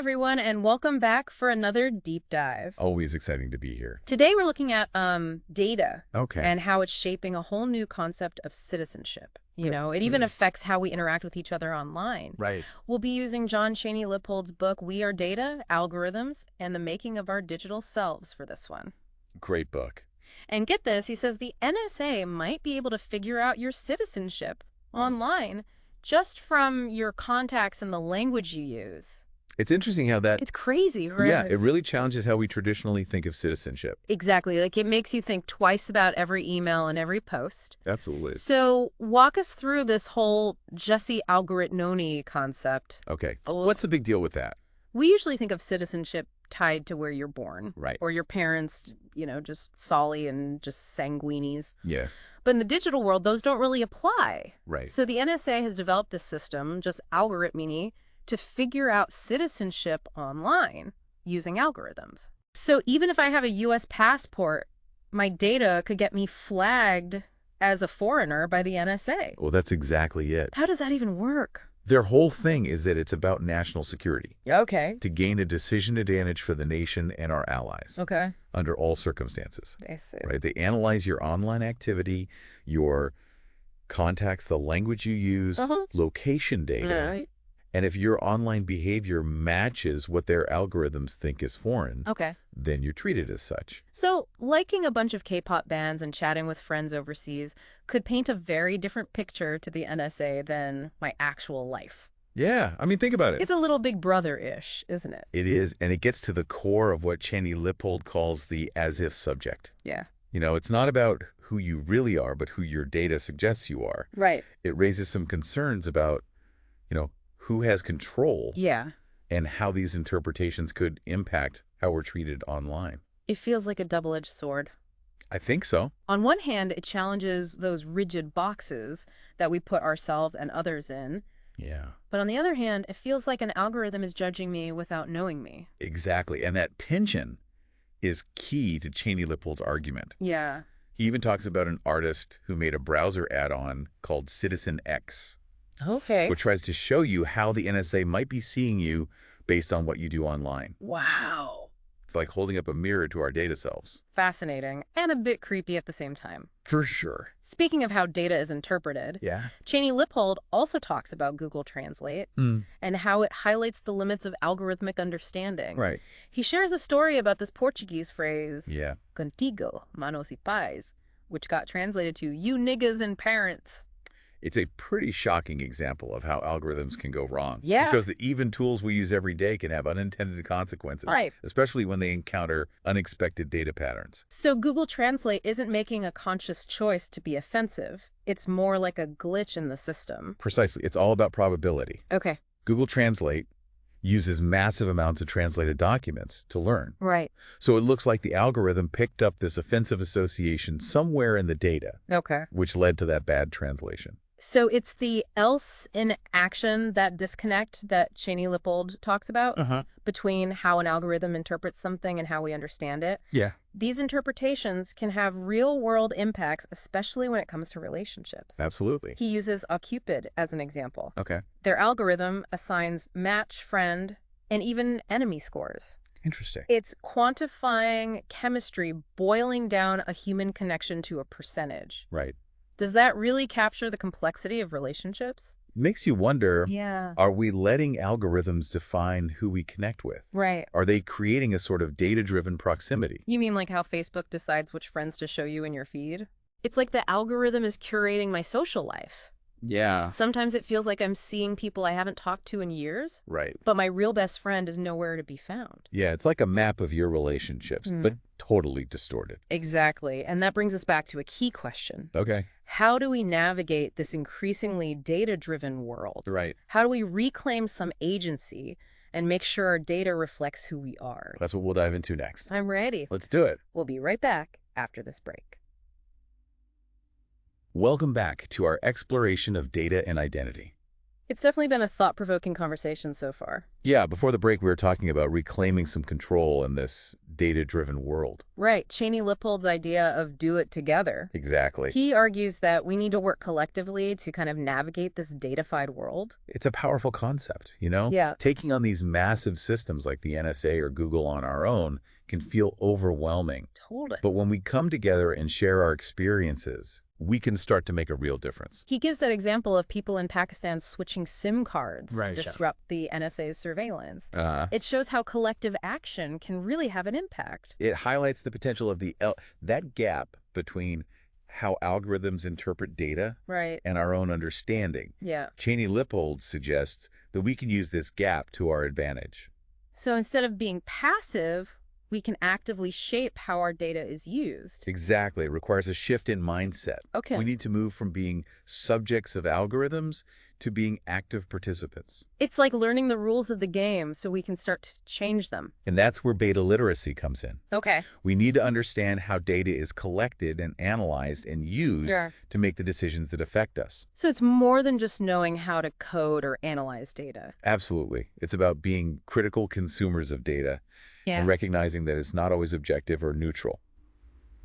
everyone, and welcome back for another deep dive. Always exciting to be here. Today we're looking at data Okay. and how it's shaping a whole new concept of citizenship. It even Good. affects how we interact with each other online. Right. We'll be using John Cheney-Lippold's book, We Are Data, Algorithms, and the Making of Our Digital Selves for this one. Great book. And get this, he says the NSA might be able to figure out your citizenship online just from your contacts and the language you use. It's interesting how that... It's crazy, right? Yeah, it really challenges how we traditionally think of citizenship. Exactly. Like, it makes you think twice about every email and every post. Absolutely. So walk us through this whole Jesse algoritmi concept. Okay. What's the big deal with that? We usually think of citizenship tied to where you're born. Right. Or your parents, just solly and just sanguinis. Yeah. But in the digital world, those don't really apply. Right. So the NSA has developed this system, just algorithmi, to figure out citizenship online using algorithms. So even if I have a U.S. passport, my data could get me flagged as a foreigner by the NSA. Well, that's exactly it. How does that even work? Their whole thing is that it's about national security. Okay. To gain a decision advantage for the nation and our allies. Okay. Under all circumstances. I see. Right? They analyze your online activity, your contacts, the language you use, location data. Right. And if your online behavior matches what their algorithms think is foreign, then you're treated as such. So liking a bunch of K-pop bands and chatting with friends overseas could paint a very different picture to the NSA than my actual life. Yeah, I mean, think about it. It's a little Big Brother-ish, isn't it? It is, and it gets to the core of what Cheney-Lippold calls the as-if subject. Yeah. It's not about who you really are, but who your data suggests you are. Right. It raises some concerns about, who has control and how these interpretations could impact how we're treated online. It feels like a double-edged sword. I think so. On one hand, it challenges those rigid boxes that we put ourselves and others in. Yeah. But on the other hand, it feels like an algorithm is judging me without knowing me. Exactly. And that tension is key to Cheney-Lippold's argument. Yeah. He even talks about an artist who made a browser add-on called Citizen X. Okay. Which tries to show you how the NSA might be seeing you based on what you do online. Wow. It's like holding up a mirror to our data selves. Fascinating, and a bit creepy at the same time. For sure. Speaking of how data is interpreted, Cheney-Lippold also talks about Google Translate and how it highlights the limits of algorithmic understanding. Right. He shares a story about this Portuguese phrase, contigo, manos y pais, which got translated to you niggas and parents. It's a pretty shocking example of how algorithms can go wrong. Yeah. It shows that even tools we use every day can have unintended consequences. Right. Especially when they encounter unexpected data patterns. So Google Translate isn't making a conscious choice to be offensive. It's more like a glitch in the system. Precisely. It's all about probability. Okay. Google Translate uses massive amounts of translated documents to learn. Right. So it looks like the algorithm picked up this offensive association somewhere in the data. Okay. Which led to that bad translation. So it's the else in action, that disconnect that Cheney-Lippold talks about between how an algorithm interprets something and how we understand it. Yeah. These interpretations can have real-world impacts, especially when it comes to relationships. Absolutely. He uses OkCupid as an example. Okay. Their algorithm assigns match, friend, and even enemy scores. Interesting. It's quantifying chemistry, boiling down a human connection to a percentage. Right. Does that really capture the complexity of relationships? Makes you wonder, are we letting algorithms define who we connect with? Right. Are they creating a sort of data-driven proximity? You mean like how Facebook decides which friends to show you in your feed? It's like the algorithm is curating my social life. Yeah. Sometimes it feels like I'm seeing people I haven't talked to in years. Right. But my real best friend is nowhere to be found. Yeah, it's like a map of your relationships, but totally distorted. Exactly. And that brings us back to a key question. Okay. How do we navigate this increasingly data-driven world? Right. How do we reclaim some agency and make sure our data reflects who we are? That's what we'll dive into next. I'm ready. Let's do it. We'll be right back after this break. Welcome back to our exploration of data and identity. It's definitely been a thought-provoking conversation so far. Yeah, before the break, we were talking about reclaiming some control in this data-driven world. Right. Cheney-Lippold's idea of do it together. Exactly. He argues that we need to work collectively to kind of navigate this datafied world. It's a powerful concept, you know? Yeah. Taking on these massive systems like the NSA or Google on our own can feel overwhelming. Totally. But when we come together and share our experiences, we can start to make a real difference. He gives that example of people in Pakistan switching SIM cards Right, to disrupt the NSA's surveillance. It shows how collective action can really have an impact. It highlights the potential of that gap between how algorithms interpret data and our own understanding. Yeah. Cheney-Lippold suggests that we can use this gap to our advantage. So instead of being passive, we can actively shape how our data is used. Exactly. It requires a shift in mindset. Okay. We need to move from being subjects of algorithms to being active participants. It's like learning the rules of the game so we can start to change them. And that's where beta literacy comes in. Okay. We need to understand how data is collected and analyzed and used to make the decisions that affect us. So it's more than just knowing how to code or analyze data. Absolutely. It's about being critical consumers of data and recognizing that it's not always objective or neutral.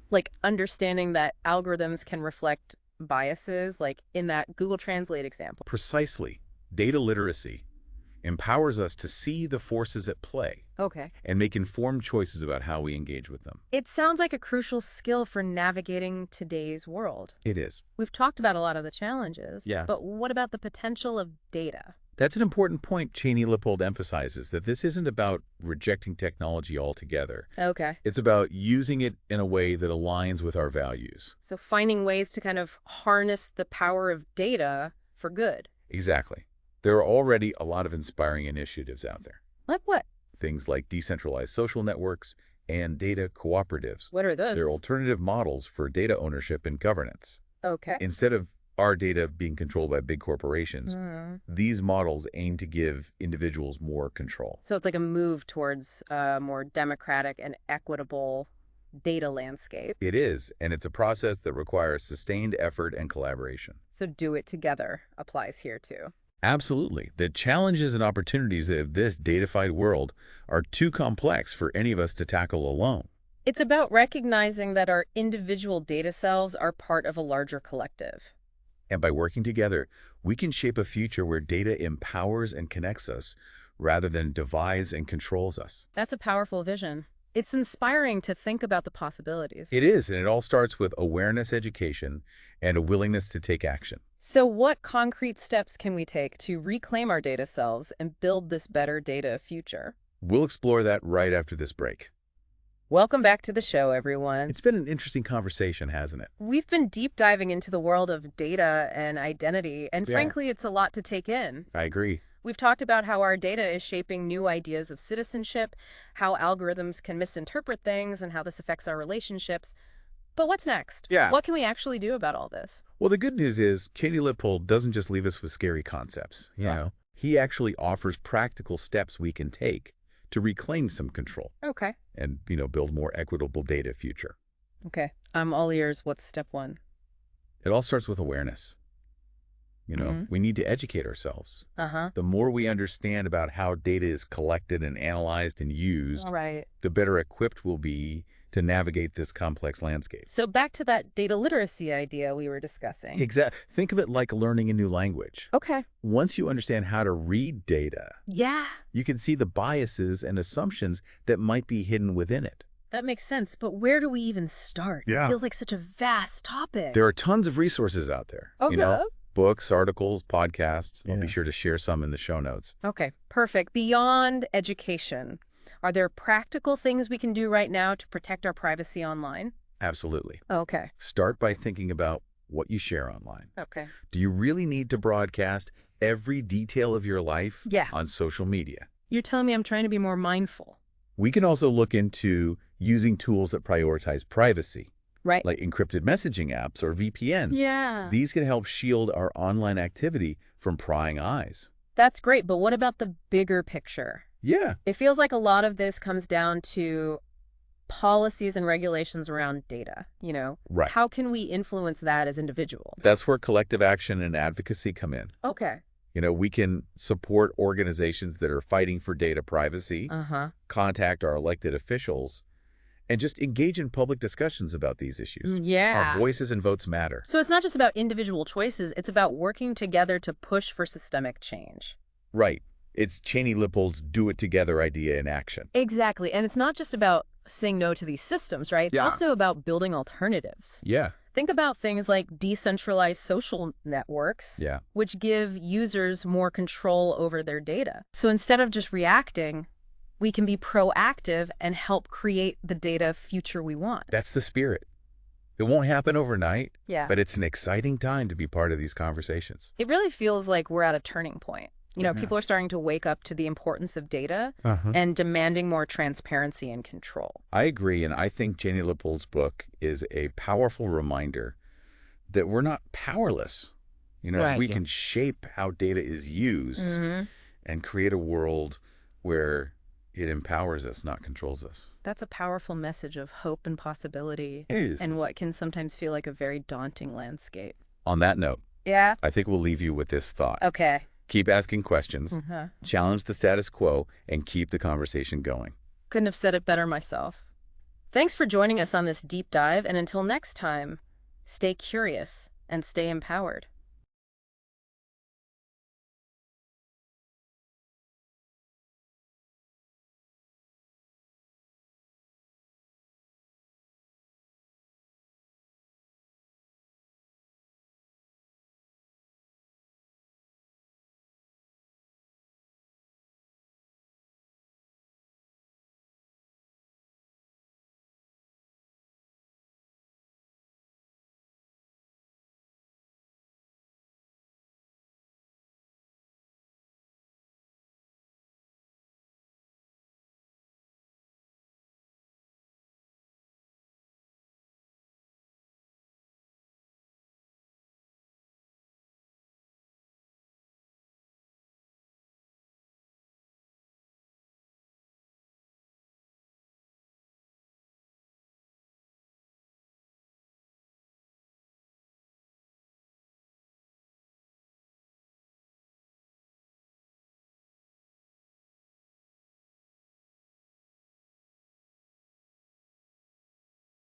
Like understanding that algorithms can reflect biases, like in that Google Translate example. Precisely. Data literacy empowers us to see the forces at play and make informed choices about how we engage with them. It sounds like a crucial skill for navigating today's world. It is. We've talked about a lot of the challenges, Yeah. But what about the potential of data? That's an important point Cheney-Lippold emphasizes, that this isn't about rejecting technology altogether. Okay. It's about using it in a way that aligns with our values. So finding ways to kind of harness the power of data for good. Exactly. There are already a lot of inspiring initiatives out there. Like what? Things like decentralized social networks and data cooperatives. What are those? They're alternative models for data ownership and governance. Okay. Instead of our data being controlled by big corporations, these models aim to give individuals more control. So it's like a move towards a more democratic and equitable data landscape. It is, and it's a process that requires sustained effort and collaboration. So do it together applies here too. Absolutely. The challenges and opportunities of this datafied world are too complex for any of us to tackle alone. It's about recognizing that our individual data selves are part of a larger collective. And by working together, we can shape a future where data empowers and connects us rather than divides and controls us. That's a powerful vision. It's inspiring to think about the possibilities. It is, and it all starts with awareness education and a willingness to take action. So what concrete steps can we take to reclaim our data selves and build this better data future? We'll explore that right after this break. Welcome back to the show, everyone. It's been an interesting conversation, hasn't it? We've been deep diving into the world of data and identity, and frankly, it's a lot to take in. I agree. We've talked about how our data is shaping new ideas of citizenship, how algorithms can misinterpret things, and how this affects our relationships. But what's next? Yeah. What can we actually do about all this? Well, the good news is Cheney-Lippold doesn't just leave us with scary concepts. You know, he actually offers practical steps we can take to reclaim some control. Okay. And, build more equitable data future. Okay. I'm all ears. What's step one? It all starts with awareness. We need to educate ourselves. The more we understand about how data is collected and analyzed and used, the better equipped we'll be to navigate this complex landscape. So back to that data literacy idea we were discussing. Exactly. Think of it like learning a new language. Okay. Once you understand how to read data, you can see the biases and assumptions that might be hidden within it. That makes sense, but where do we even start? It feels like such a vast topic. There are tons of resources out there. Books, articles, podcasts. I'll be sure to share some in the show notes. Okay, perfect. Beyond education, are there practical things we can do right now to protect our privacy online? Absolutely. Okay. Start by thinking about what you share online. Okay. Do you really need to broadcast every detail of your life on social media? You're telling me I'm trying to be more mindful. We can also look into using tools that prioritize privacy. Right. Like encrypted messaging apps or VPNs. Yeah. These can help shield our online activity from prying eyes. That's great, but what about the bigger picture? Yeah. It feels like a lot of this comes down to policies and regulations around data, Right. How can we influence that as individuals? That's where collective action and advocacy come in. Okay. We can support organizations that are fighting for data privacy, contact our elected officials And just engage in public discussions about these issues. Yeah. Our voices and votes matter. So it's not just about individual choices, it's about working together to push for systemic change. Right. It's Cheney-Lippold's do it together idea in action. Exactly. And it's not just about saying no to these systems, right? It's also about building alternatives. Yeah. Think about things like decentralized social networks, which give users more control over their data. So instead of just reacting, we can be proactive and help create the data future we want. That's the spirit. It won't happen overnight, Yeah. but it's an exciting time to be part of these conversations. It really feels like we're at a turning point. You know, people are starting to wake up to the importance of data and demanding more transparency and control. I agree, and I think Cheney-Lippold's book is a powerful reminder that we're not powerless. You know, we can shape how data is used and create a world where it empowers us, not controls us. That's a powerful message of hope and possibility and what can sometimes feel like a very daunting landscape. On that note, I think we'll leave you with this thought. Okay. Keep asking questions, challenge the status quo, and keep the conversation going. Couldn't have said it better myself. Thanks for joining us on this deep dive, and until next time, stay curious and stay empowered.